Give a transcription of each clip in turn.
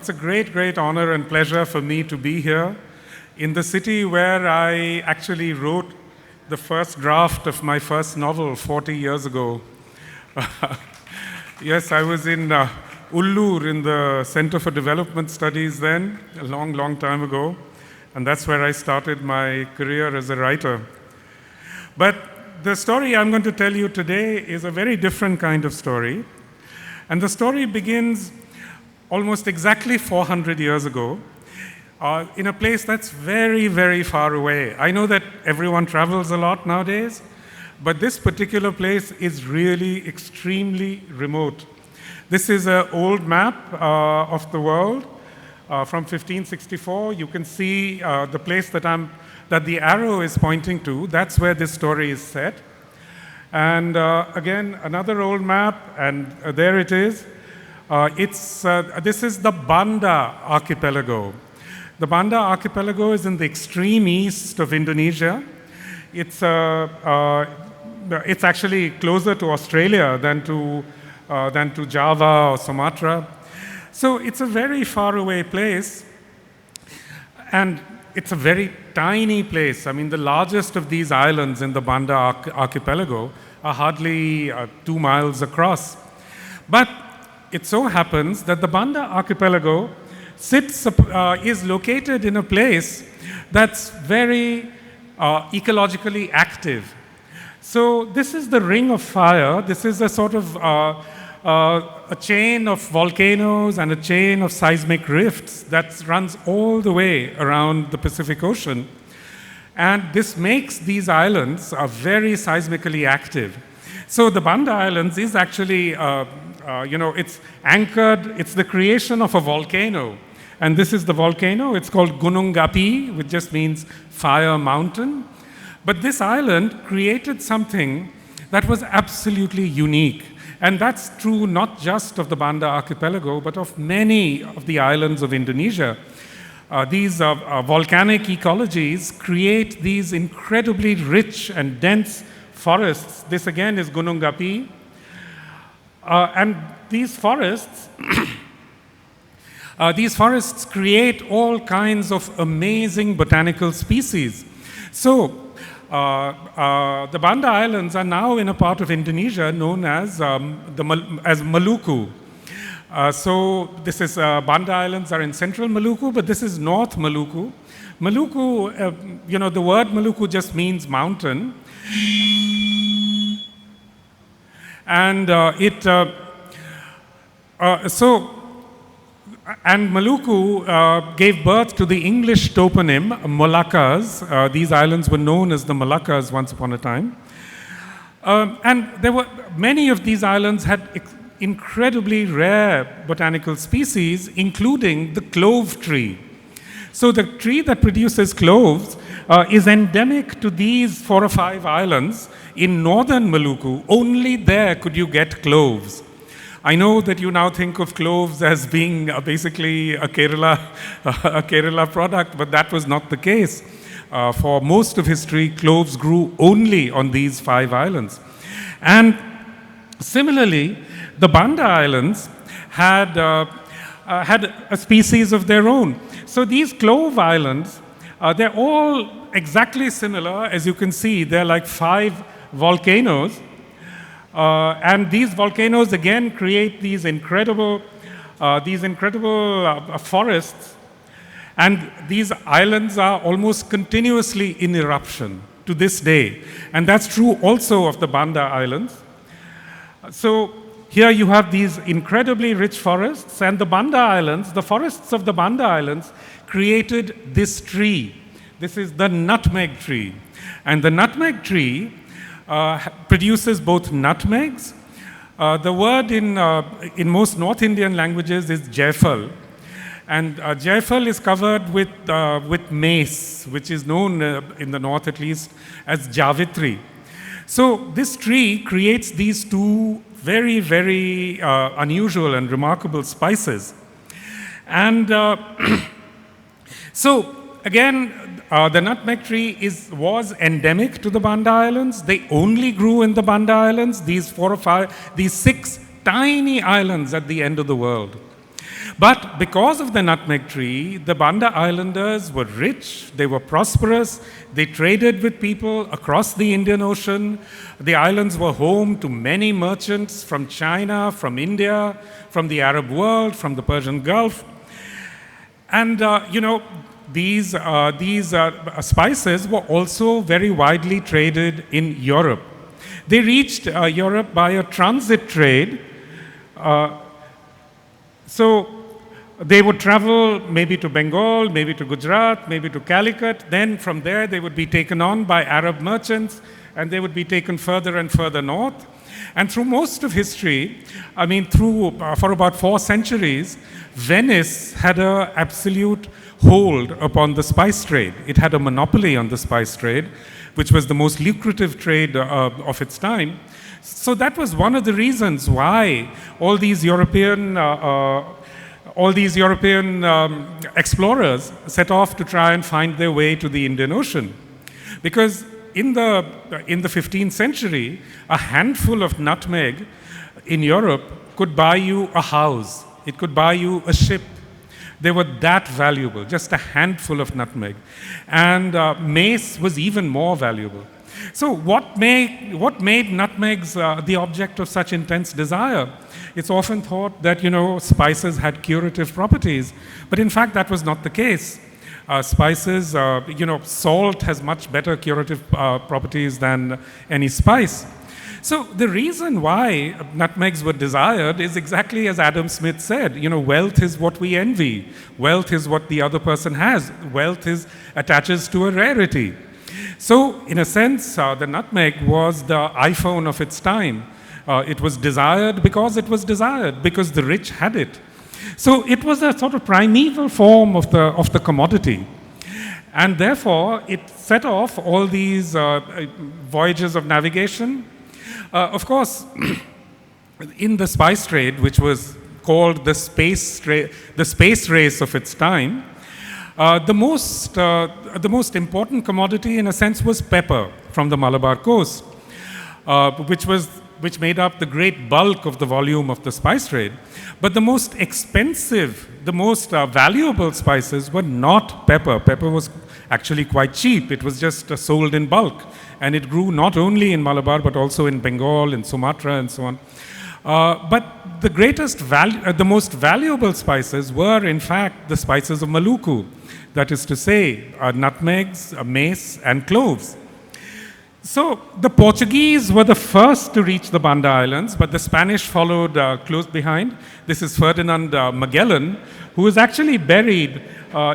It's a great, great honor and pleasure for me to be here in the city where I actually wrote the first draft of my first novel 40 years ago. Yes, I was in Ullur in the Center for Development Studies then, a long, long time ago. And that's where I started my career as a writer. But the story I'm going to tell you today is a very different kind of story. And the story begins almost exactly 400 years ago in a place that's very, very far away. I know that everyone travels a lot nowadays, but this particular place is really extremely remote. This is an old map of the world from 1564. You can see the place that the arrow is pointing to. That's where this story is set. And again, another old map, and there it is. This is the Banda archipelago. The Banda archipelago is in the extreme east of Indonesia. It's actually closer to Australia than to Java or Sumatra. So it's a very far away place, and it's a very tiny place. I mean, the largest of these islands in the Banda archipelago are hardly 2 miles across. But it so happens that the Banda archipelago is located in a place that's very ecologically active. So this is the Ring of Fire. This is a sort of a chain of volcanoes and a chain of seismic rifts that runs all the way around the Pacific Ocean. And this makes these islands very seismically active. So the Banda Islands is actually, it's anchored, it's the creation of a volcano. And this is the volcano. It's called Gunung Api, which just means fire mountain. But this island created something that was absolutely unique. And that's true not just of the Banda archipelago, but of many of the islands of Indonesia. These volcanic ecologies create these incredibly rich and dense forests. This again is Gunung Api. And these forests create all kinds of amazing botanical species. So the Banda Islands are now in a part of Indonesia known as Maluku. So this is Banda Islands are in central Maluku, but this is North Maluku. Maluku, the word Maluku just means mountain. And and Maluku gave birth to the English toponym Moluccas. These islands were known as the Moluccas once upon a time. And many of these islands had incredibly rare botanical species, including the clove tree. So the tree that produces cloves is endemic to these 4 or 5 islands in northern Maluku. Only there could you get cloves. I know that you now think of cloves as being basically a Kerala product, but that was not the case. For most of history, cloves grew only on these 5 islands. And similarly, the Banda Islands had a species of their own. So these clove islands, they're all exactly similar. As you can see, they're like 5 volcanoes. And these volcanoes again create these incredible forests, and these islands are almost continuously in eruption to this day. And that's true also of the Banda Islands. So here you have these incredibly rich forests, and the Banda Islands, the forests of the Banda Islands created this tree. This is the nutmeg tree. And the nutmeg tree produces both nutmegs. The word in most North Indian languages is jaifal. And jaifal is covered with mace, which is known in the north at least as javitri. So this tree creates these 2 very, very unusual and remarkable spices. And so again, the nutmeg tree was endemic to the Banda Islands. They only grew in the Banda Islands, these 6 tiny islands at the end of the world. But because of the nutmeg tree, the Banda Islanders were rich, they were prosperous, they traded with people across the Indian Ocean. The islands were home to many merchants from China, from India, from the Arab world, from the Persian Gulf. And, these spices were also very widely traded in Europe. They reached Europe by a transit trade. So they would travel maybe to Bengal, maybe to Gujarat, maybe to Calicut. Then from there they would be taken on by Arab merchants, and they would be taken further and further north. And through most of history, for about 4 centuries, Venice had an absolute hold upon the spice trade. It had a monopoly on the spice trade, which was the most lucrative trade of its time. So that was one of the reasons why all these European explorers set off to try and find their way to the Indian Ocean. Because in the 15th century, a handful of nutmeg in Europe could buy you a house. It could buy you a ship. They were that valuable, just a handful of nutmeg. And mace was even more valuable. So what made nutmegs the object of such intense desire? It's often thought that, spices had curative properties. But in fact, that was not the case. Spices, salt has much better curative properties than any spice. So the reason why nutmegs were desired is exactly as Adam Smith said. Wealth is what we envy. Wealth is what the other person has. Wealth attaches to a rarity. So in a sense, the nutmeg was the iPhone of its time. It was desired, because the rich had it. So it was a sort of primeval form of the commodity. And therefore, it set off all these voyages of navigation. Of course, in the spice trade, which was called the space race of its time, the most important commodity, in a sense, was pepper from the Malabar coast, which made up the great bulk of the volume of the spice trade. But the most expensive, the most valuable spices were not pepper. Pepper was actually quite cheap. It was just sold in bulk. And it grew not only in Malabar, but also in Bengal, in Sumatra, and so on. But the most valuable spices were, in fact, the spices of Maluku. That is to say, nutmegs, mace, and cloves. So the Portuguese were the first to reach the Banda Islands, but the Spanish followed close behind. This is Ferdinand Magellan, who was actually buried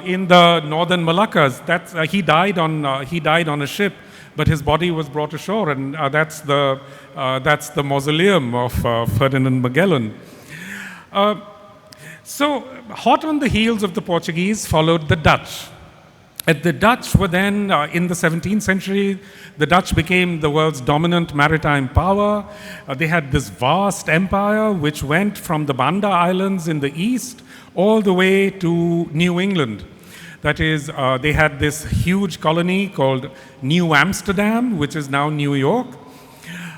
in the northern Moluccas. He died on a ship, but his body was brought ashore, and that's the mausoleum of Ferdinand Magellan. So, hot on the heels of the Portuguese followed the Dutch. And the Dutch were then, in the 17th century, the Dutch became the world's dominant maritime power. They had this vast empire which went from the Banda Islands in the east all the way to New England. That is, they had this huge colony called New Amsterdam, which is now New York.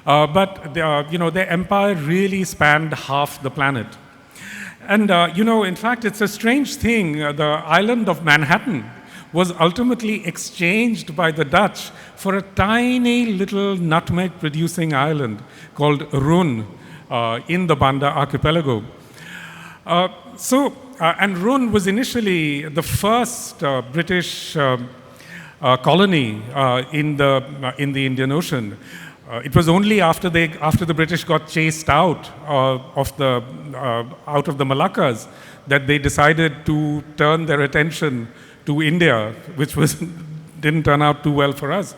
But their empire really spanned half the planet. And, in fact, it's a strange thing. The island of Manhattan was ultimately exchanged by the Dutch for a tiny little nutmeg-producing island called Run in the Banda Archipelago. And Run was initially the first British colony in the Indian Ocean. It was only after the British got chased out of the Moluccas that they decided to turn their attention to India, which didn't turn out too well for us.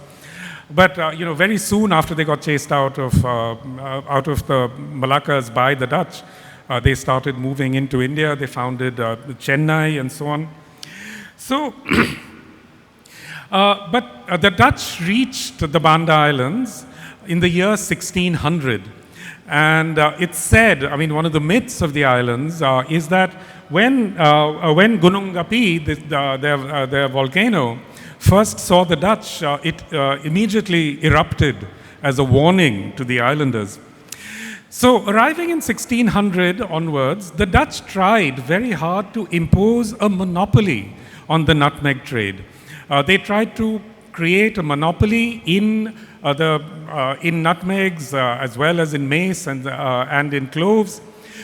But very soon after they got chased out of the Moluccas by the Dutch, they started moving into India. They founded Chennai and so on. So, but the Dutch reached the Banda Islands in the year 1600. And it's said, one of the myths of the islands is that when Gunung Api, their volcano, first saw the Dutch, it immediately erupted as a warning to the islanders. So arriving in 1600 onwards, the Dutch tried very hard to impose a monopoly on the nutmeg trade. They tried to create a monopoly in nutmegs as well as in mace and in cloves,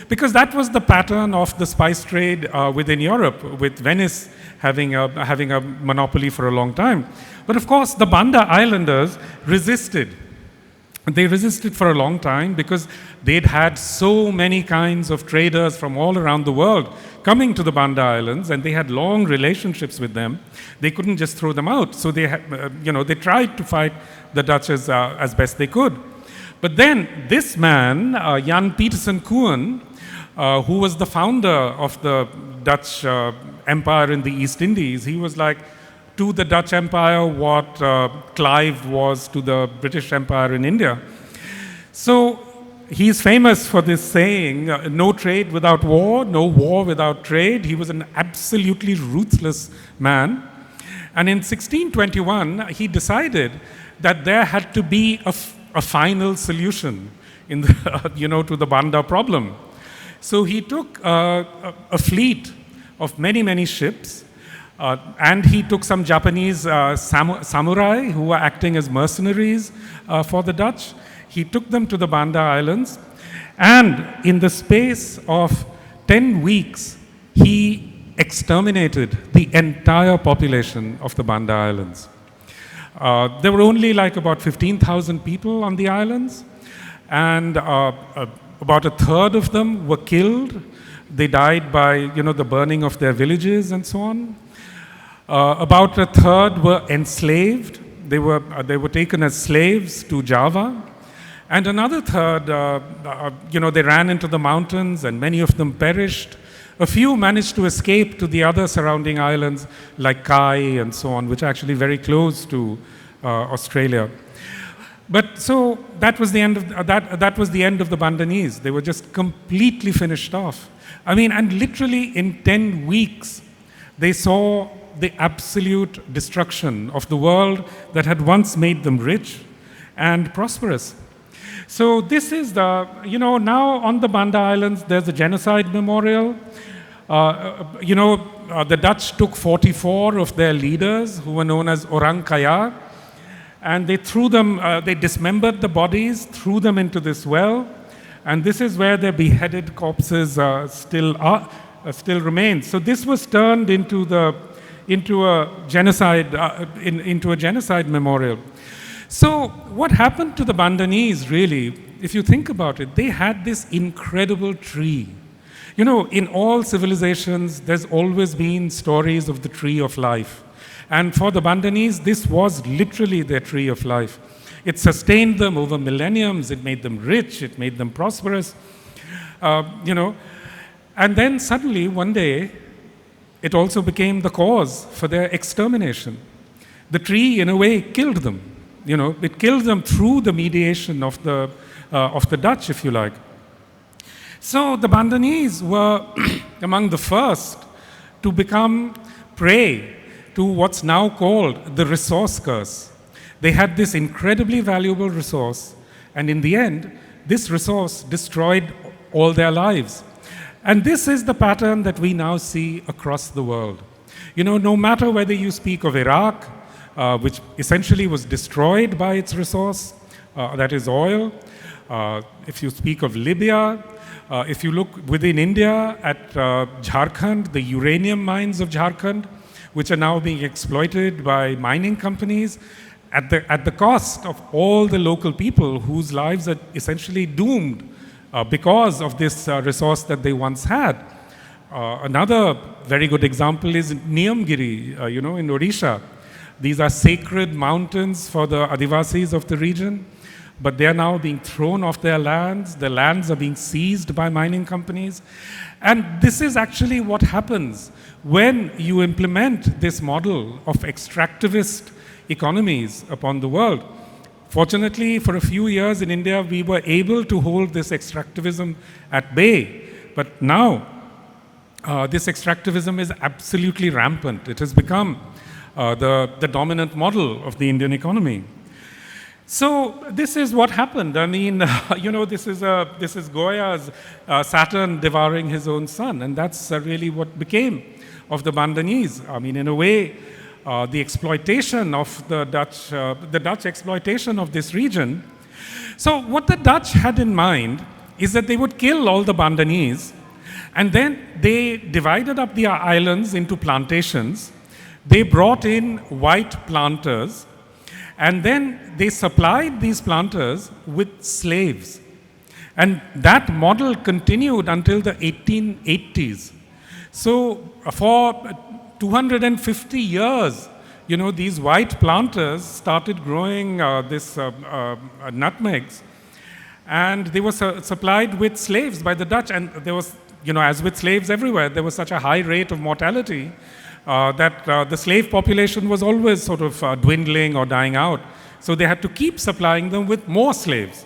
because that was the pattern of the spice trade within Europe, with Venice having a monopoly for a long time. But of course, the Banda Islanders resisted. They resisted for a long time because they'd had so many kinds of traders from all around the world coming to the Banda Islands, and they had long relationships with them. They couldn't just throw them out. So they tried to fight the Dutch as best they could. But then this man, Jan Pietersen Koen, who was the founder of the Dutch Empire in the East Indies, he was like to the Dutch Empire what Clive was to the British Empire in India. So he's famous for this saying, no trade without war, no war without trade. He was an absolutely ruthless man. And in 1621, he decided that there had to be a final solution in the, to the Banda problem. So he took a fleet of many, many ships, and he took some Japanese samurai who were acting as mercenaries for the Dutch. He took them to the Banda Islands, and in the space of 10 weeks, he exterminated the entire population of the Banda Islands. There were only like about 15,000 people on the islands, and about a third of them were killed. They died by, the burning of their villages and so on. About a third were enslaved. They were taken as slaves to Java. And another third, they ran into the mountains and many of them perished. A few managed to escape to the other surrounding islands like Kai and so on, which are actually very close to Australia. But so that was the end of that was the end of the Bandanese. They were just completely finished off. I mean, and literally in 10 weeks, they saw the absolute destruction of the world that had once made them rich and prosperous. So this is the, now on the Banda Islands, there's a genocide memorial. The Dutch took 44 of their leaders who were known as Orang Kaya, and they threw them, they dismembered the bodies, threw them into this well, and this is where their beheaded corpses still remain. So this was turned into a genocide memorial. So what happened to the Bandanese, really, if you think about it, they had this incredible tree. In all civilizations, there's always been stories of the tree of life. And for the Bandanese, this was literally their tree of life. It sustained them over millenniums. It made them rich. It made them prosperous. And then suddenly, one day, it also became the cause for their extermination. The tree, in a way, killed them. It killed them through the mediation of the Dutch, if you like. So the Bandanese were among the first to become prey to what's now called the resource curse. They had this incredibly valuable resource, and in the end, this resource destroyed all their lives. And this is the pattern that we now see across the world. No matter whether you speak of Iraq, which essentially was destroyed by its resource, that is oil. If you speak of Libya, if you look within India at Jharkhand, the uranium mines of Jharkhand, which are now being exploited by mining companies at the cost of all the local people whose lives are essentially doomed because of this resource that they once had. Another very good example is Niyamgiri, in Odisha. These are sacred mountains for the Adivasis of the region, but they are now being thrown off their lands. Their lands are being seized by mining companies. And this is actually what happens when you implement this model of extractivist economies upon the world. Fortunately, for a few years in India, we were able to hold this extractivism at bay. But now, this extractivism is absolutely rampant. It has become the dominant model of the Indian economy. So this is what happened. I mean, this is Goya's Saturn devouring his own son, and that's really what became of the Bandanese. I mean, in a way, the exploitation of the Dutch exploitation of this region. So what the Dutch had in mind is that they would kill all the Bandanese, and then they divided up the islands into plantations. They brought in white planters, and then they supplied these planters with slaves. And that model continued until the 1880s. So for 250 years, these white planters started growing nutmegs, and they were supplied with slaves by the Dutch. And there was, as with slaves everywhere, there was such a high rate of mortality that the slave population was always sort of dwindling or dying out. So they had to keep supplying them with more slaves.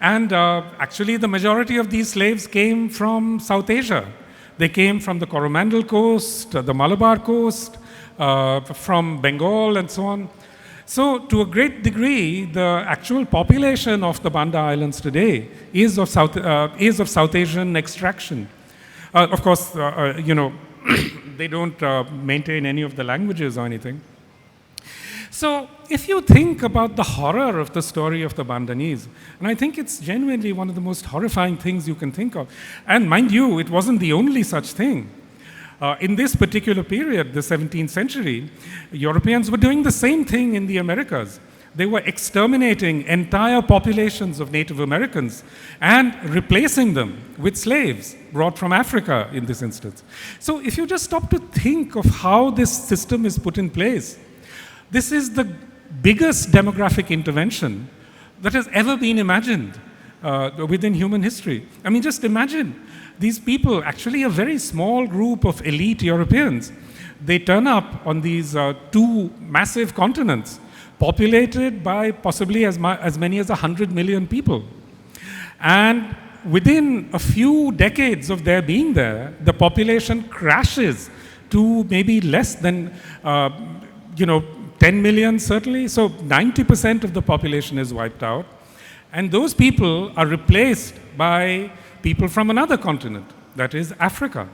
And actually, the majority of these slaves came from South Asia. They came from the Coromandel coast, the Malabar coast, from Bengal, and so on. So to a great degree, the actual population of the Banda Islands today is of South Asian extraction. Of course, they don't maintain any of the languages or anything. So if you think about the horror of the story of the Bandanese, and I think it's genuinely one of the most horrifying things you can think of, and mind you, it wasn't the only such thing. In this particular period, the 17th century, Europeans were doing the same thing in the Americas. They were exterminating entire populations of Native Americans and replacing them with slaves brought from Africa in this instance. So if you just stop to think of how this system is put in place, this is the biggest demographic intervention that has ever been imagined within human history. I mean, just imagine these people, actually a very small group of elite Europeans, they turn up on these two massive continents, populated by possibly as many as 100 million people. And within a few decades of their being there, the population crashes to maybe less than, 10 million certainly. So 90% of the population is wiped out. And those people are replaced by people from another continent, that is Africa.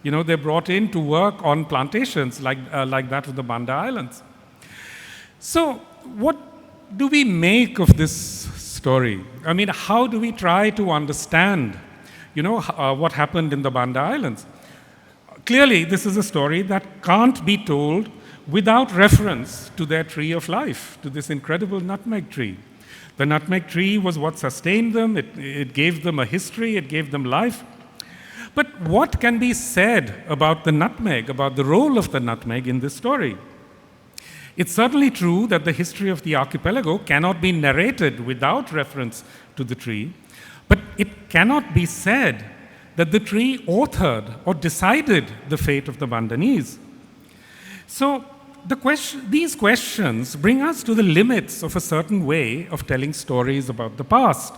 They're brought in to work on plantations like that of the Banda Islands. So what do we make of this story? I mean, how do we try to understand, what happened in the Banda Islands? Clearly, this is a story that can't be told without reference to their tree of life, to this incredible nutmeg tree. The nutmeg tree was what sustained them. It gave them a history. It gave them life. But what can be said about the nutmeg, about the role of the nutmeg in this story? It's certainly true that the history of the archipelago cannot be narrated without reference to the tree, but it cannot be said that the tree authored or decided the fate of the Bandanese. So these questions bring us to the limits of a certain way of telling stories about the past.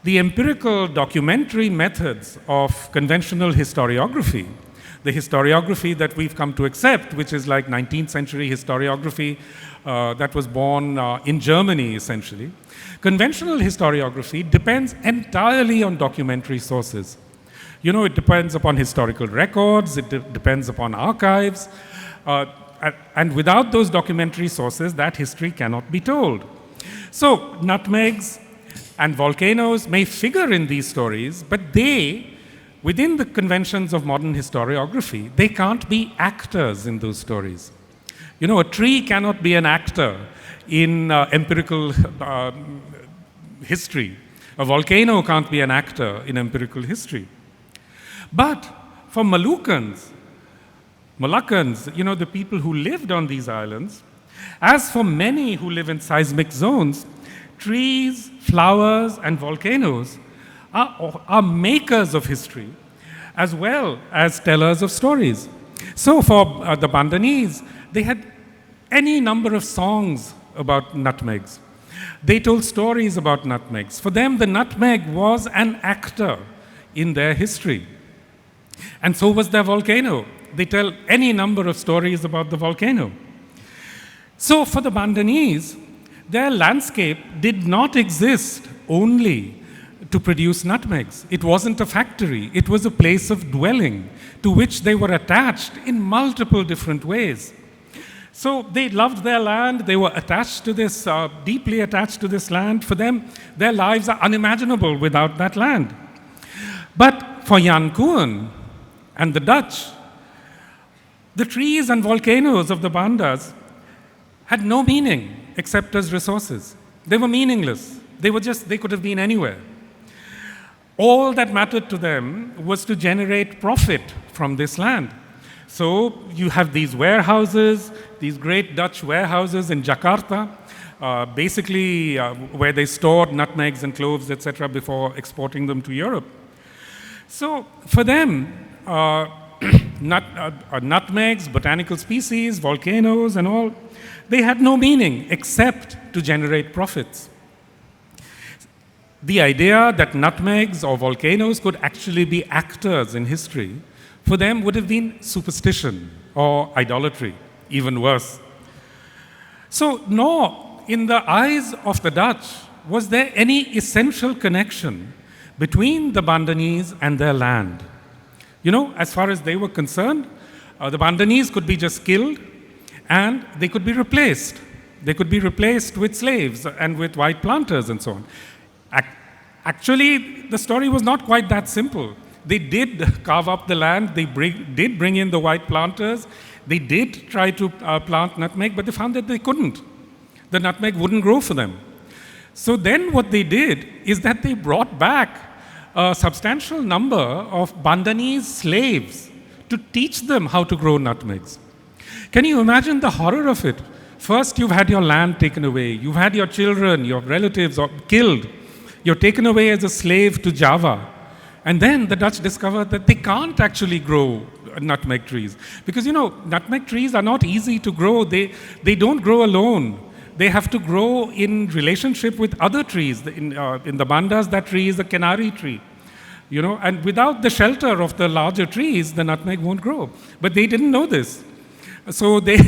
The empirical documentary methods of conventional historiography, the historiography that we've come to accept, which is like 19th century historiography that was born in Germany, essentially. Conventional historiography depends entirely on documentary sources. It depends upon historical records, it depends upon archives, and without those documentary sources, that history cannot be told. So, nutmegs and volcanoes may figure in these stories, but within the conventions of modern historiography, they can't be actors in those stories. A tree cannot be an actor in empirical history. A volcano can't be an actor in empirical history. But for Moluccans, the people who lived on these islands, as for many who live in seismic zones, trees, flowers, and volcanoes are makers of history as well as tellers of stories. So for the Bandanese, they had any number of songs about nutmegs. They told stories about nutmegs. For them, the nutmeg was an actor in their history. And so was their volcano. They tell any number of stories about the volcano. So for the Bandanese, their landscape did not exist only to produce nutmegs. It wasn't a factory. It was a place of dwelling to which they were attached in multiple different ways. So they loved their land. They were attached to this, deeply attached to this land. For them, their lives are unimaginable without that land. But for Jan Koen and the Dutch, the trees and volcanoes of the Bandas had no meaning except as resources. They were meaningless. They could have been anywhere. All that mattered to them was to generate profit from this land. So you have these warehouses, these great Dutch warehouses in Jakarta, basically where they stored nutmegs and cloves, etc., before exporting them to Europe. So for them, nutmegs, botanical species, volcanoes and all, they had no meaning except to generate profits. The idea that nutmegs or volcanoes could actually be actors in history, for them would have been superstition or idolatry, even worse. So nor in the eyes of the Dutch was there any essential connection between the Bandanese and their land. You know, as far as they were concerned, the Bandanese could be just killed and they could be replaced. They could be replaced with slaves and with white planters and so on. Actually, the story was not quite that simple. They did carve up the land. They did bring in the white planters. They did try to plant nutmeg, but they found that they couldn't. The nutmeg wouldn't grow for them. So then what they did is that they brought back a substantial number of Bandanese slaves to teach them how to grow nutmegs. Can you imagine the horror of it? First, you've had your land taken away. You've had your children, your relatives killed. You're taken away as a slave to Java. And then the Dutch discovered that they can't actually grow nutmeg trees. Because, you know, nutmeg trees are not easy to grow. They don't grow alone. They have to grow in relationship with other trees. In the Bandas, that tree is a canary tree. You know, and without the shelter of the larger trees, the nutmeg won't grow. But they didn't know this. So they,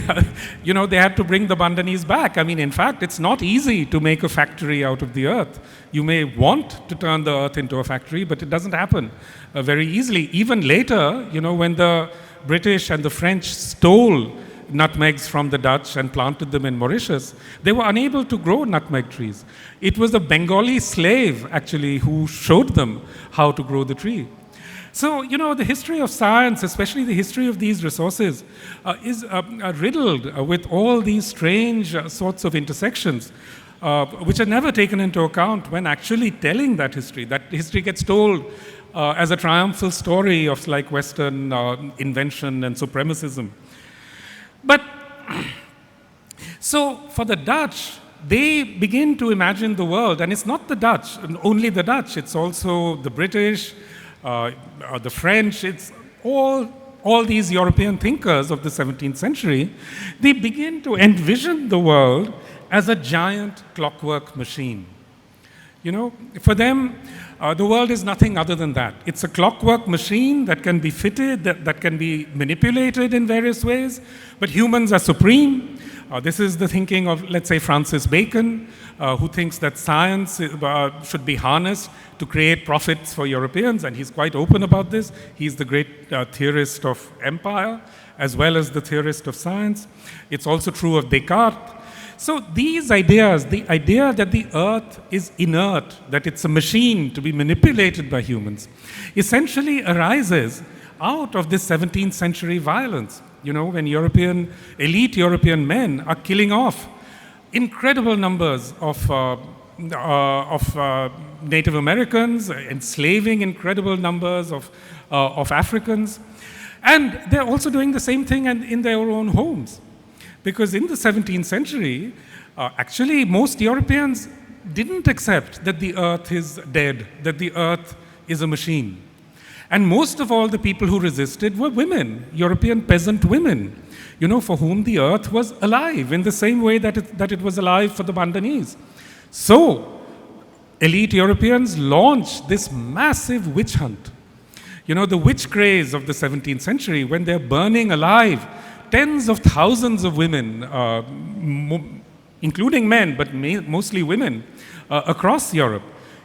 you know, they had to bring the Bandanese back. I mean, in fact, it's not easy to make a factory out of the earth. You may want to turn the earth into a factory, but it doesn't happen very easily. Even later, you know, when the British and the French stole nutmegs from the Dutch and planted them in Mauritius, they were unable to grow nutmeg trees. It was a Bengali slave, actually, who showed them how to grow the tree. So, you know, the history of science, especially the history of these resources, is riddled with all these strange sorts of intersections, which are never taken into account when actually telling that history. That history gets told as a triumphal story of like Western invention and supremacism. But, so for the Dutch, they begin to imagine the world, and it's not the Dutch, only the Dutch, it's also the British, the French, it's all these European thinkers of the 17th century. They begin to envision the world as a giant clockwork machine. You know, for them, the world is nothing other than that. It's a clockwork machine that can be fitted, that can be manipulated in various ways, but humans are supreme. This is the thinking of, let's say, Francis Bacon, who thinks that science should be harnessed to create profits for Europeans, and he's quite open about this. He's the great theorist of empire, as well as the theorist of science. It's also true of Descartes. So these ideas, the idea that the earth is inert, that it's a machine to be manipulated by humans, essentially arises out of this 17th century violence. You know, when elite European men are killing off incredible numbers of Native Americans, enslaving incredible numbers of Africans. And they're also doing the same thing in their own homes. Because in the 17th century, actually most Europeans didn't accept that the earth is dead, that the earth is a machine. And most of all, the people who resisted were women, European peasant women, you know, for whom the earth was alive in the same way that it was alive for the Bandanese. So, elite Europeans launched this massive witch hunt. You know, the witch craze of the 17th century, when they're burning alive tens of thousands of women, including men, but mostly women, across Europe,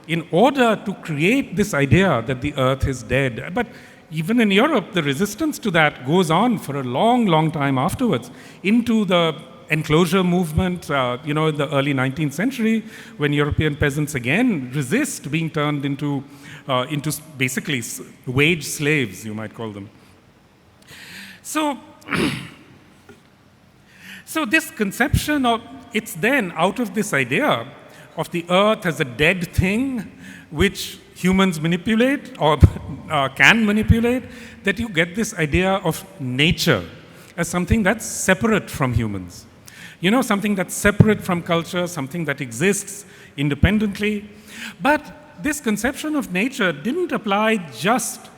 in order to create this idea that the earth is dead. But even in Europe, the resistance to that goes on for a long, long time afterwards, into the enclosure movement, in the early 19th century, when European peasants again resist being turned into basically wage slaves, you might call them. So, so this conception of, it's then out of this idea of the earth as a dead thing, which humans manipulate or can manipulate, that you get this idea of nature as something that's separate from humans. Something that's separate from culture, something that exists independently. But this conception of nature didn't apply just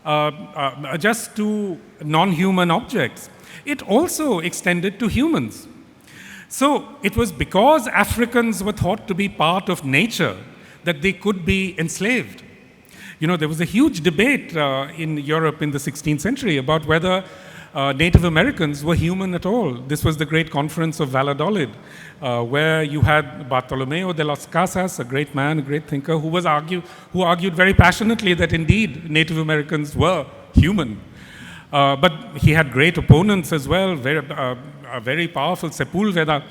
to non-human objects. It also extended to humans. So it was because Africans were thought to be part of nature that they could be enslaved. There was a huge debate in Europe in the 16th century about whether Native Americans were human at all. This was the great conference of Valladolid, where you had Bartolomeo de las Casas, a great man, a great thinker, who argued very passionately that indeed Native Americans were human. But he had great opponents as well, a very powerful Sepulveda,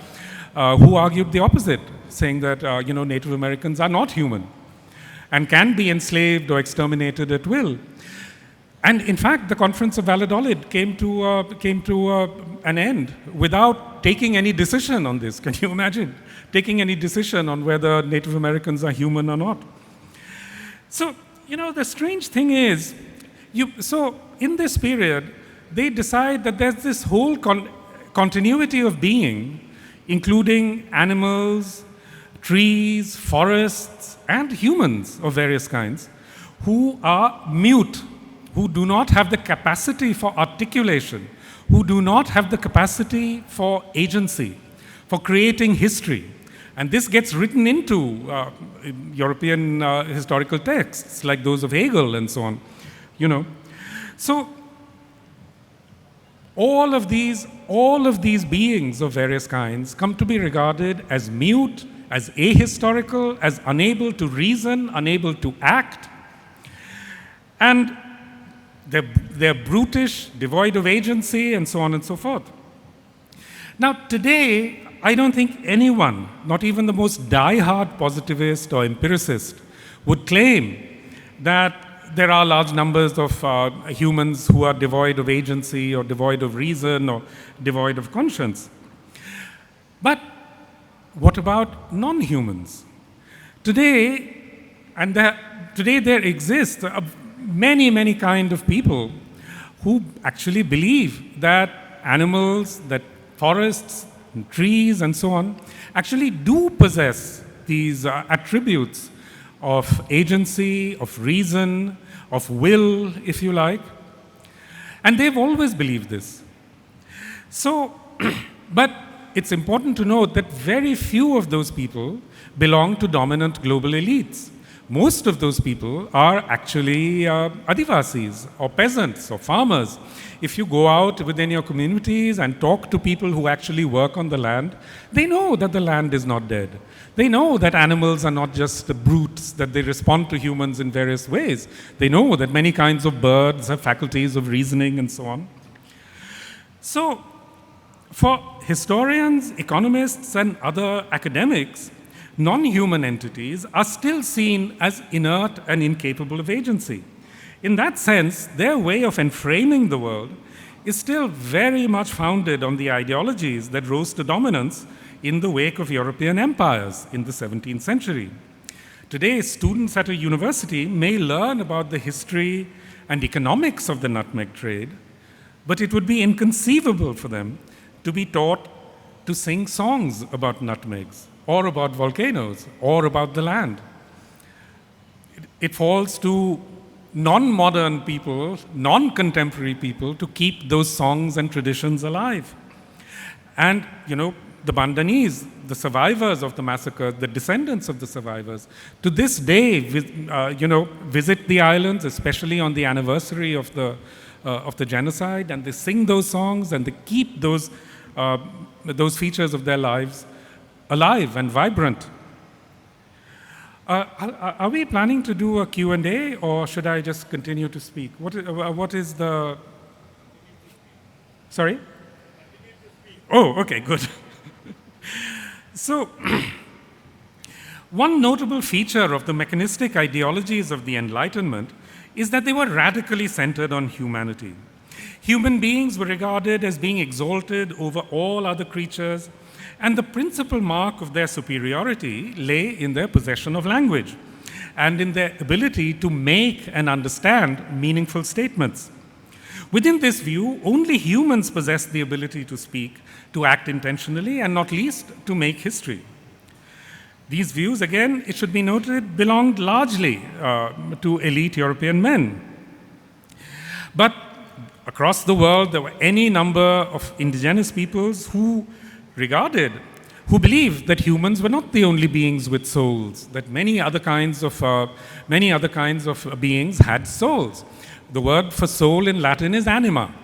who argued the opposite, saying that Native Americans are not human and can be enslaved or exterminated at will. And in fact, the Conference of Valladolid came to an end without taking any decision on this. Can you imagine taking any decision on whether Native Americans are human or not? So, the strange thing is, so in this period, they decide that there's this whole continuity of being, including animals, trees, forests, and humans of various kinds, who are mute, who do not have the capacity for articulation, who do not have the capacity for agency, for creating history. And this gets written into European historical texts, like those of Hegel and so on. So all of these beings of various kinds come to be regarded as mute, as ahistorical, as unable to reason, unable to act, and they're brutish, devoid of agency, and so on and so forth. Now, today, I don't think anyone, not even the most die-hard positivist or empiricist, would claim that there are large numbers of humans who are devoid of agency or devoid of reason or devoid of conscience. But what about non-humans? Today there exist many, many kind of people who actually believe that animals, that forests, and trees, and so on, actually do possess these attributes of agency, of reason, of will, if you like. And they've always believed this. So, but it's important to note that very few of those people belong to dominant global elites. Most of those people are actually Adivasis or peasants or farmers. If you go out within your communities and talk to people who actually work on the land, they know that the land is not dead. They know that animals are not just brutes, that they respond to humans in various ways. They know that many kinds of birds have faculties of reasoning and so on. So, for historians, economists, and other academics, non-human entities are still seen as inert and incapable of agency. In that sense, their way of enframing the world is still very much founded on the ideologies that rose to dominance in the wake of European empires in the 17th century. Today, students at a university may learn about the history and economics of the nutmeg trade, but it would be inconceivable for them to be taught to sing songs about nutmegs, or about volcanoes, or about the land. It falls to non-modern people, non-contemporary people, to keep those songs and traditions alive. And, the Bandanese, the survivors of the massacre, the descendants of the survivors, to this day, visit the islands, especially on the anniversary of the genocide, and they sing those songs and they keep those features of their lives alive and vibrant. Are we planning to do a Q&A, or should I just continue to speak? What is the... Sorry? Oh, okay, good. So, one notable feature of the mechanistic ideologies of the Enlightenment is that they were radically centered on humanity. Human beings were regarded as being exalted over all other creatures, and the principal mark of their superiority lay in their possession of language and in their ability to make and understand meaningful statements. Within this view, only humans possess the ability to speak, to act intentionally, and not least, to make history. These views, again, it should be noted, belonged largely to elite European men. But across the world, there were any number of indigenous peoples who believed that humans were not the only beings with souls, that many other kinds of beings had souls. The word for soul in Latin is anima,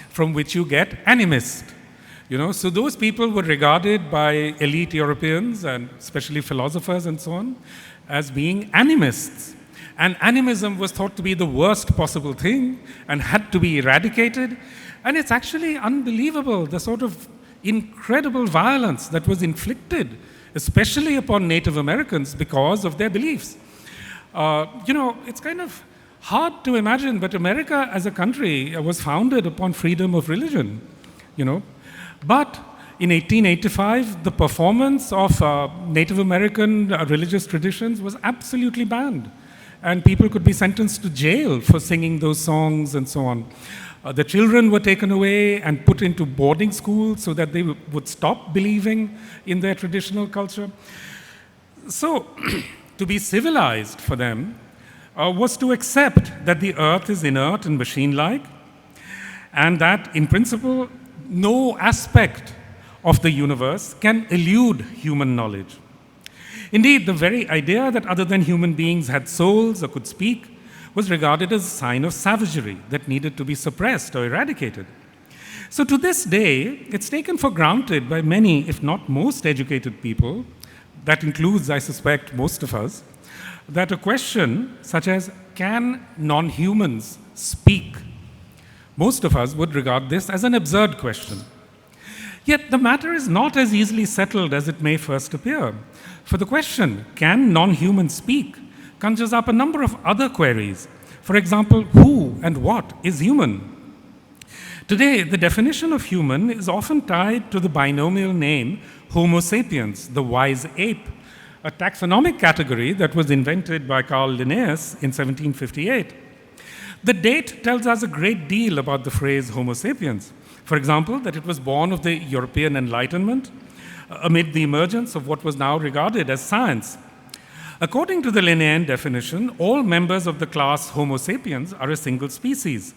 from which you get animist. So those people were regarded by elite Europeans, and especially philosophers and so on, as being animists. And animism was thought to be the worst possible thing and had to be eradicated. And it's actually unbelievable, the sort of incredible violence that was inflicted, especially upon Native Americans, because of their beliefs. It's kind of hard to imagine, but America as a country was founded upon freedom of religion, But in 1885, the performance of Native American religious traditions was absolutely banned, and people could be sentenced to jail for singing those songs and so on. The children were taken away and put into boarding schools so that they would stop believing in their traditional culture. So, to be civilized for them was to accept that the earth is inert and machine-like, and that, in principle, no aspect of the universe can elude human knowledge. Indeed, the very idea that other than human beings had souls or could speak was regarded as a sign of savagery that needed to be suppressed or eradicated. So to this day, it's taken for granted by many, if not most educated people, that includes, I suspect, most of us, that a question such as, can non-humans speak? Most of us would regard this as an absurd question. Yet the matter is not as easily settled as it may first appear. For the question, can non-humans speak, conjures up a number of other queries. For example, who and what is human? Today, the definition of human is often tied to the binomial name Homo sapiens, the wise ape, a taxonomic category that was invented by Carl Linnaeus in 1758. The date tells us a great deal about the phrase Homo sapiens. For example, that it was born of the European Enlightenment amid the emergence of what was now regarded as science. According to the Linnaean definition, all members of the class Homo sapiens are a single species.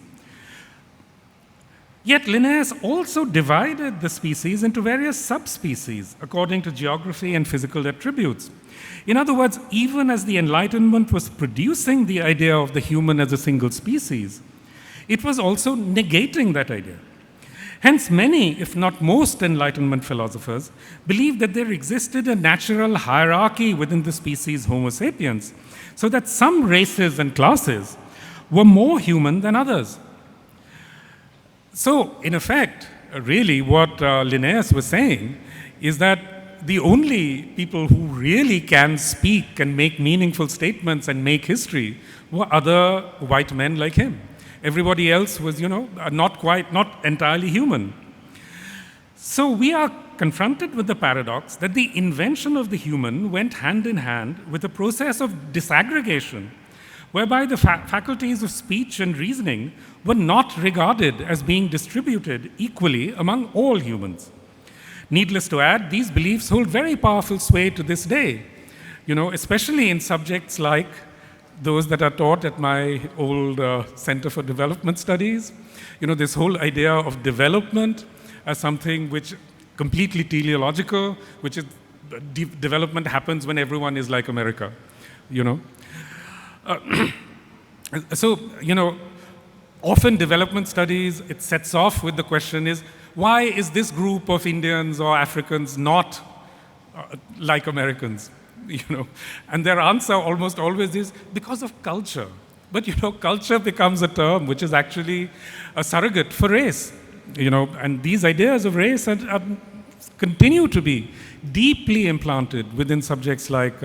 Yet Linnaeus also divided the species into various subspecies according to geography and physical attributes. In other words, even as the Enlightenment was producing the idea of the human as a single species, it was also negating that idea. Hence, many, if not most, Enlightenment philosophers believed that there existed a natural hierarchy within the species Homo sapiens, so that some races and classes were more human than others. So, in effect, really what Linnaeus was saying is that the only people who really can speak and make meaningful statements and make history were other white men like him. Everybody else was, not entirely human. So we are confronted with the paradox that the invention of the human went hand in hand with a process of disaggregation, whereby the faculties of speech and reasoning were not regarded as being distributed equally among all humans. Needless to add, these beliefs hold very powerful sway to this day, especially in subjects like those that are taught at my old Center for Development Studies. This whole idea of development as something which completely teleological, which is development happens when everyone is like America, So, often development studies, it sets off with the question is, why is this group of Indians or Africans not like Americans, And their answer almost always is because of culture. But, culture becomes a term which is actually a surrogate for race, and these ideas of race continue to be deeply implanted within subjects like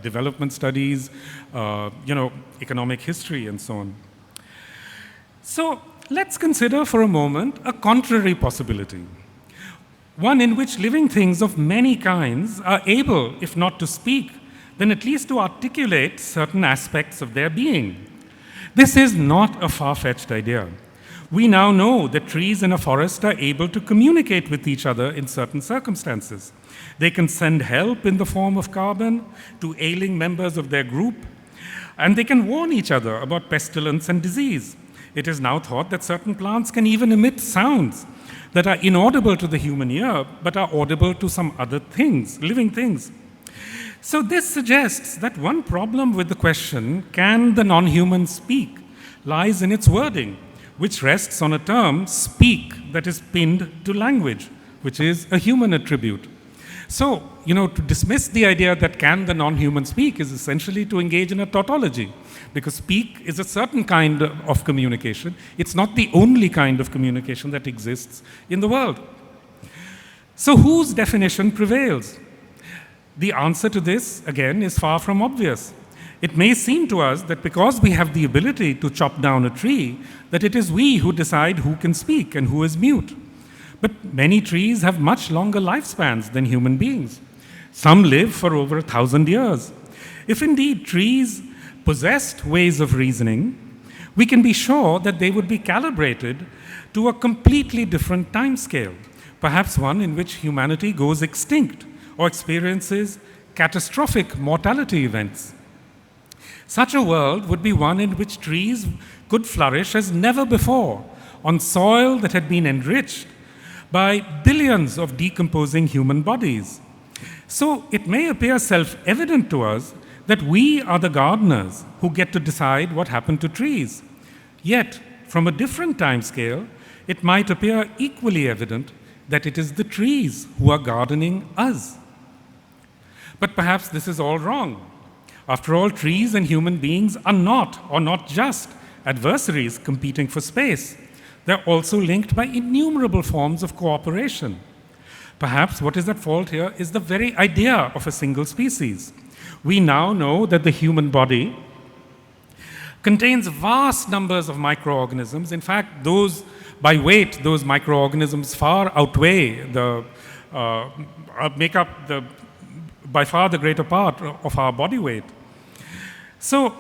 development studies, economic history, and so on. So let's consider for a moment a contrary possibility, one in which living things of many kinds are able, if not to speak, then at least to articulate certain aspects of their being. This is not a far-fetched idea. We now know that trees in a forest are able to communicate with each other in certain circumstances. They can send help in the form of carbon to ailing members of their group, and they can warn each other about pestilence and disease. It is now thought that certain plants can even emit sounds that are inaudible to the human ear, but are audible to some other things, living things. So this suggests that one problem with the question, can the non-human speak, lies in its wording, which rests on a term, speak, that is pinned to language, which is a human attribute. So, to dismiss the idea that can the non-human speak is essentially to engage in a tautology, because speak is a certain kind of communication. It's not the only kind of communication that exists in the world. So whose definition prevails? The answer to this, again, is far from obvious. It may seem to us that because we have the ability to chop down a tree, that it is we who decide who can speak and who is mute. But many trees have much longer lifespans than human beings. Some live for over 1,000 years. If indeed trees possessed ways of reasoning, we can be sure that they would be calibrated to a completely different time scale, perhaps one in which humanity goes extinct or experiences catastrophic mortality events. Such a world would be one in which trees could flourish as never before on soil that had been enriched by billions of decomposing human bodies. So it may appear self-evident to us that we are the gardeners who get to decide what happened to trees. Yet, from a different time scale, it might appear equally evident that it is the trees who are gardening us. But perhaps this is all wrong. After all, trees and human beings are not, or not just, adversaries competing for space. They're also linked by innumerable forms of cooperation. Perhaps what is at fault here is the very idea of a single species. We now know that the human body contains vast numbers of microorganisms. In fact, by weight, those microorganisms far outweigh make up by far the greater part of our body weight. So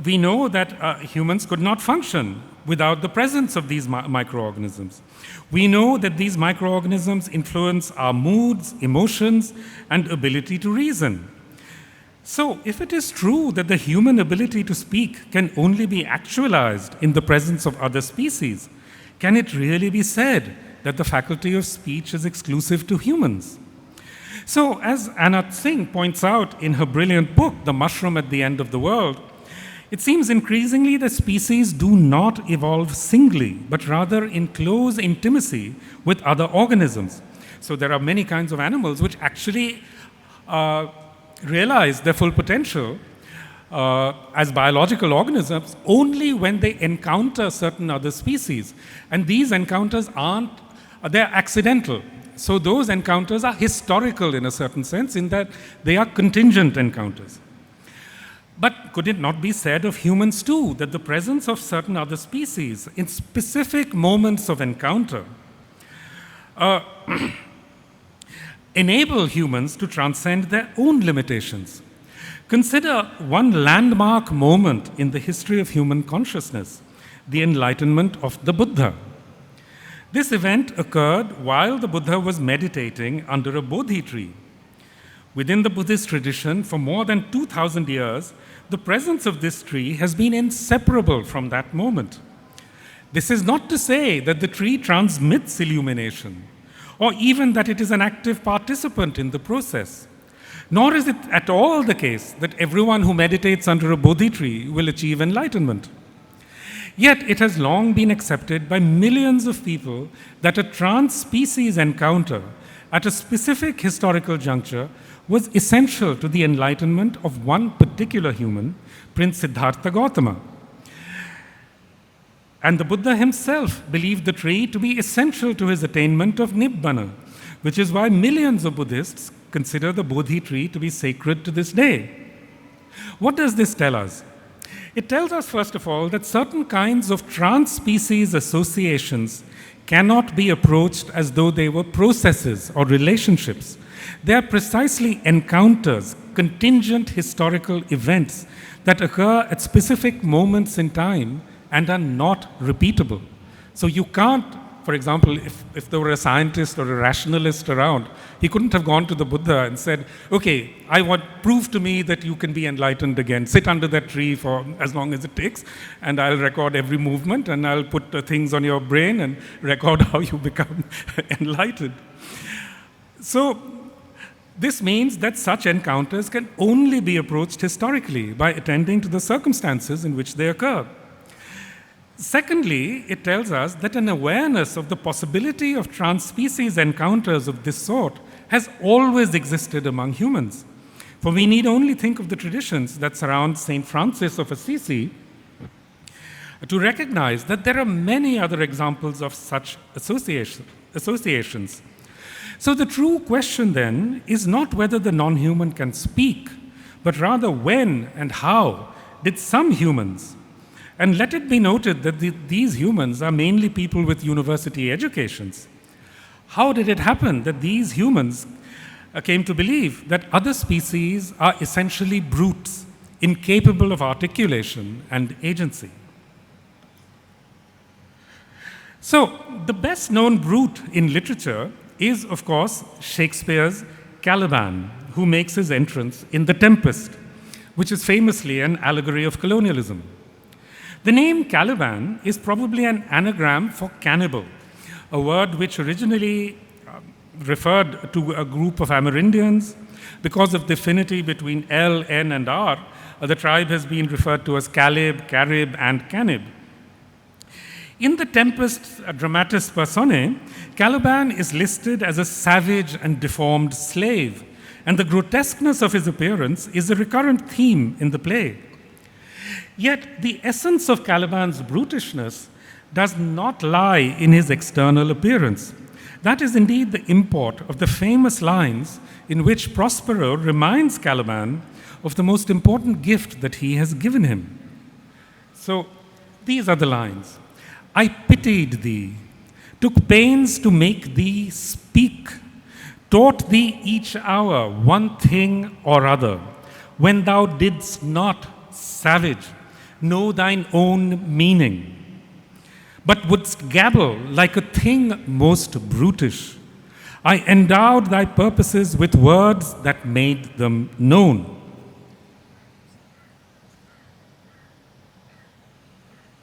we know that humans could not function without the presence of these microorganisms. We know that these microorganisms influence our moods, emotions, and ability to reason. So if it is true that the human ability to speak can only be actualized in the presence of other species, can it really be said that the faculty of speech is exclusive to humans? So as Anat Singh points out in her brilliant book, The Mushroom at the End of the World, it seems increasingly that species do not evolve singly, but rather in close intimacy with other organisms. So there are many kinds of animals which actually realize their full potential as biological organisms only when they encounter certain other species. And these encounters they're accidental. So those encounters are historical in a certain sense, in that they are contingent encounters. But could it not be said of humans too, that the presence of certain other species in specific moments of encounter enable humans to transcend their own limitations? Consider one landmark moment in the history of human consciousness, the enlightenment of the Buddha. This event occurred while the Buddha was meditating under a Bodhi tree. Within the Buddhist tradition, for more than 2,000 years, the presence of this tree has been inseparable from that moment. This is not to say that the tree transmits illumination, or even that it is an active participant in the process. Nor is it at all the case that everyone who meditates under a Bodhi tree will achieve enlightenment. Yet it has long been accepted by millions of people that a trans-species encounter at a specific historical juncture was essential to the enlightenment of one particular human, Prince Siddhartha Gautama. And the Buddha himself believed the tree to be essential to his attainment of Nibbana, which is why millions of Buddhists consider the Bodhi tree to be sacred to this day. What does this tell us? It tells us, first of all, that certain kinds of trans-species associations cannot be approached as though they were processes or relationships. They are precisely encounters, contingent historical events that occur at specific moments in time and are not repeatable. So you can't, for example, if there were a scientist or a rationalist around, he couldn't have gone to the Buddha and said, okay, prove to me that you can be enlightened again. Sit under that tree for as long as it takes, and I'll record every movement, and I'll put things on your brain and record how you become enlightened. So this means that such encounters can only be approached historically by attending to the circumstances in which they occur. Secondly, it tells us that an awareness of the possibility of trans-species encounters of this sort has always existed among humans. For we need only think of the traditions that surround St. Francis of Assisi to recognize that there are many other examples of such associations. So the true question then is not whether the non-human can speak, but rather when and how did some humans, and let it be noted that these humans are mainly people with university educations. How did it happen that these humans came to believe that other species are essentially brutes, incapable of articulation and agency? So, the best known brute in literature is, of course, Shakespeare's Caliban, who makes his entrance in The Tempest, which is famously an allegory of colonialism. The name Caliban is probably an anagram for cannibal, a word which originally referred to a group of Amerindians. Because of the affinity between L, N, and R, the tribe has been referred to as Calib, Carib, and Canib. In The Tempest Dramatis Personae, Caliban is listed as a savage and deformed slave, and the grotesqueness of his appearance is a recurrent theme in the play. Yet the essence of Caliban's brutishness does not lie in his external appearance. That is indeed the import of the famous lines in which Prospero reminds Caliban of the most important gift that he has given him. So these are the lines. I pitied thee, took pains to make thee speak, taught thee each hour one thing or other, when thou didst not, savage, know thine own meaning, but wouldst gabble like a thing most brutish. I endowed thy purposes with words that made them known.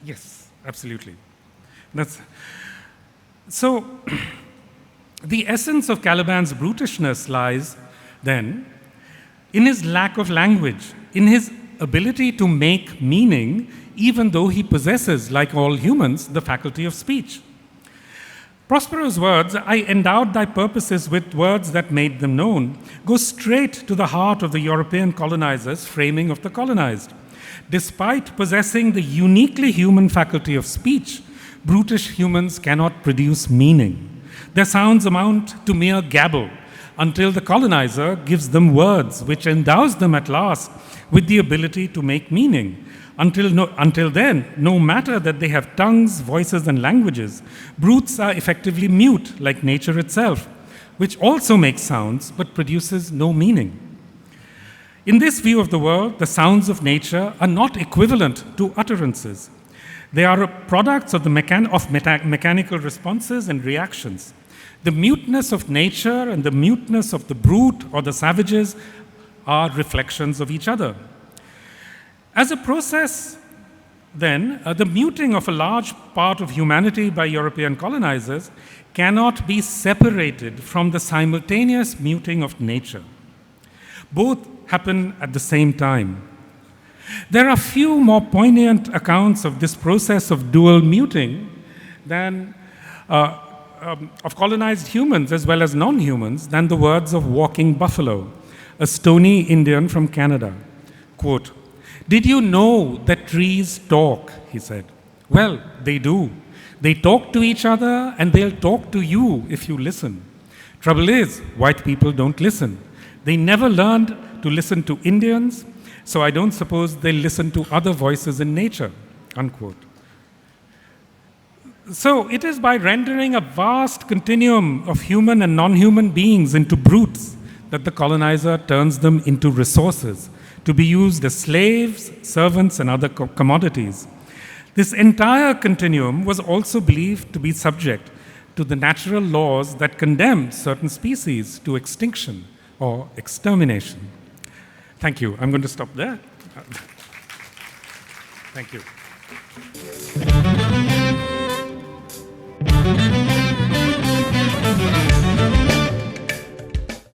Yes, absolutely. So, the essence of Caliban's brutishness lies, then, in his lack of language, in his ability to make meaning, even though he possesses, like all humans, the faculty of speech. Prospero's words, I endowed thy purposes with words that made them known, go straight to the heart of the European colonizers' framing of the colonized. Despite possessing the uniquely human faculty of speech, brutish humans cannot produce meaning. Their sounds amount to mere gabble, until the colonizer gives them words which endows them at last with the ability to make meaning. Until then, no matter that they have tongues, voices, and languages, brutes are effectively mute, like nature itself, which also makes sounds but produces no meaning. In this view of the world, the sounds of nature are not equivalent to utterances. They are products of mechanical responses and reactions. The muteness of nature and the muteness of the brute or the savages are reflections of each other. As a process, then, the muting of a large part of humanity by European colonizers cannot be separated from the simultaneous muting of nature. Both happen at the same time. There are few more poignant accounts of this process of dual muting than of colonized humans as well as non-humans than the words of Walking Buffalo, a stony Indian from Canada. Quote, "Did you know that trees talk?" he said. "Well, they do. They talk to each other and they'll talk to you if you listen. Trouble is, white people don't listen. They never learned to listen to Indians, so I don't suppose they listen to other voices in nature," unquote. So it is by rendering a vast continuum of human and non-human beings into brutes that the colonizer turns them into resources to be used as slaves, servants, and other commodities. This entire continuum was also believed to be subject to the natural laws that condemn certain species to extinction or extermination. Thank you. I'm going to stop there. Thank you.